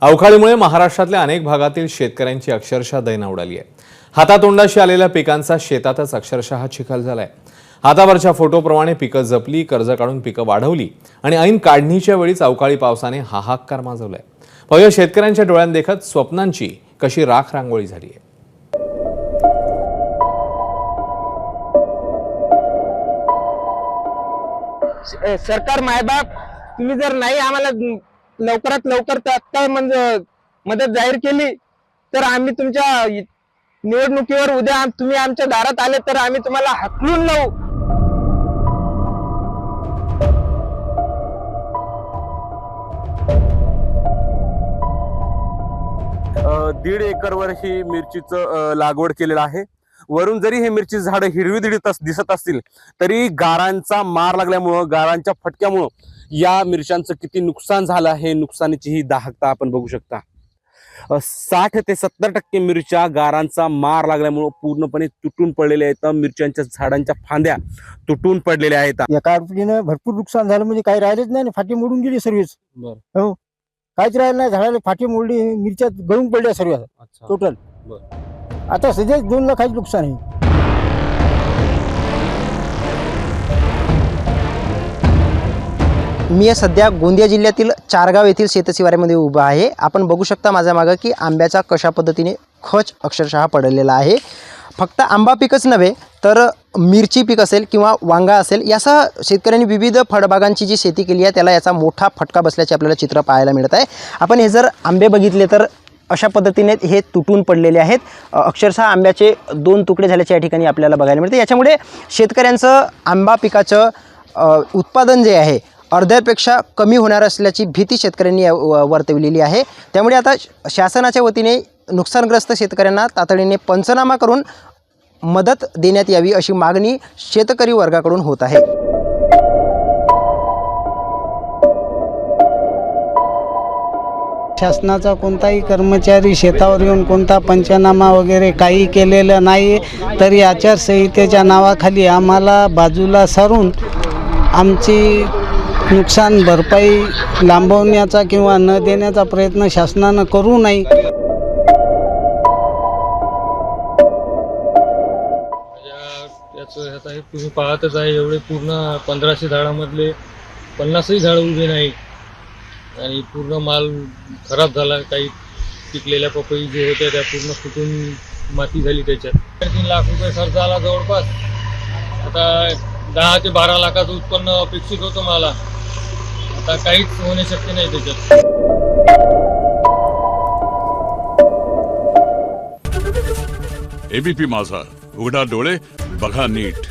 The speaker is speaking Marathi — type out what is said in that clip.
अवकाळीमुळे महाराष्ट्रातल्या अनेक भागातील शेतकऱ्यांची अक्षरशः दैना उडाली आहे। हातातोंडाशी आलेल्या पिकांचा शेतातच अक्षरशः चिखल झालाय। हातावरच्या फोटोप्रमाणे पिकं जपली, कर्ज काढून पिकं वाढवली आणि ऐन काढणीच्या वेळीच अवकाळी पावसाने हाहाकार माजवलाय। बघा शेतकऱ्यांच्या डोळ्यांत देखत स्वप्नांची कशी राख रांगोळी झाली आहे। सरकार मायबाप तुम्ही जर नाही आम्हाला लवकरात लवकर तात्काळ मदत जाहीर केली तर आम्ही तुमच्या निवडणुकीवर उद्या तुम्ही आमच्या दारात आले तर आम्ही तुम्हाला हाकलून लावू। 1.5 एकरवर ही मिरचीचं लागवड केलेलं आहे। वरून जरी हे मिरची झाडं हिरवी दिसत असतील तरी गारांचा मार लागल्यामुळं, गारांच्या फटक्यामुळं या मिरच्यांचं किती नुकसान झालं आहे, नुकसानीची ही दाहकता आपण बघू शकता। 60 ते 70% मिरच्या गारांचा मार लागल्यामुळं पूर्णपणे तुटून पडलेल्या आहेत। मिरच्यांच्या झाडांच्या फांद्या तुटून पडलेल्या आहेत। एका पटीने भरपूर नुकसान झालं, म्हणजे काही राहिलेच नाही, फाटी मोडून गेली सर्वच। हो, काहीच राहिलं नाही, झाडाला फाटी मोडली, मिरच्या गळून पडल्या सर्व टोटल। आता सध्या 2 लाखाचं नुकसान आहे। मी सध्या गोंदिया जिल्ह्यातील चारगाव येथील शेतशिवारामध्ये उभा आहे। आपण बघू शकता माझ्या मागे की आंब्याचा कशा पद्धतीने खच अक्षरशः पडलेला आहे। फक्त आंबा पिकच नव्हे तर मिरची पीक असेल किंवा वांगा असेल, यासह शेतकऱ्यांनी विविध फळबागांची जी शेती केली आहे त्याला याचा मोठा फटका बसल्याचे आपल्याला चित्र पाहायला मिळत आहे। आपण हे जर आंबे बघितले तर अशा पद्धतीने हे तुटून पडलेले आहेत। अक्षरशः आंब्याचे 2 तुकडे झाल्याचे या ठिकाणी आपल्याला बघायला मिळते। याच्यामुळे शेतकऱ्यांचं आंबा पिकाचं उत्पादन जे आहे अर्ध्यापेक्षा कमी होणार असल्याची भीती शेतकऱ्यांनी वर्तवलेली आहे। त्यामुळे आता शासनाच्या वतीने नुकसानग्रस्त शेतकऱ्यांना तातडीने पंचनामा करून मदत देण्यात यावी अशी मागणी शेतकरी वर्गाकडून होत आहे। शासनाचा कोणताही कर्मचारी शेतावर येऊन कोणता पंचनामा वगैरे काही केलेलं नाही, तरी आचारसंहितेच्या नावाखाली आम्हाला बाजूला सारून आमची नुकसान भरपाई लांबवण्याचा किंवा न देण्याचा प्रयत्न शासनानं करू नये। याचं आता हे तुम्ही पाहतच आहे, एवढे पूर्ण 1500 झाडामधले 50ही झाडं उभे नाही आणि पूर्ण माल खराब झाला। काही पिकलेल्या पपई जे होत्या त्या पूर्ण फुटून माती झाली। त्याच्यात 3 लाख रुपये खर्च आला जवळपास। आता 10 ते 12 लाखाचं उत्पन्न अपेक्षित होतं मला, आता काहीच होणे शक्य नाही त्याच्यात। एबीपी माझा, उघडा डोळे बघा नीट।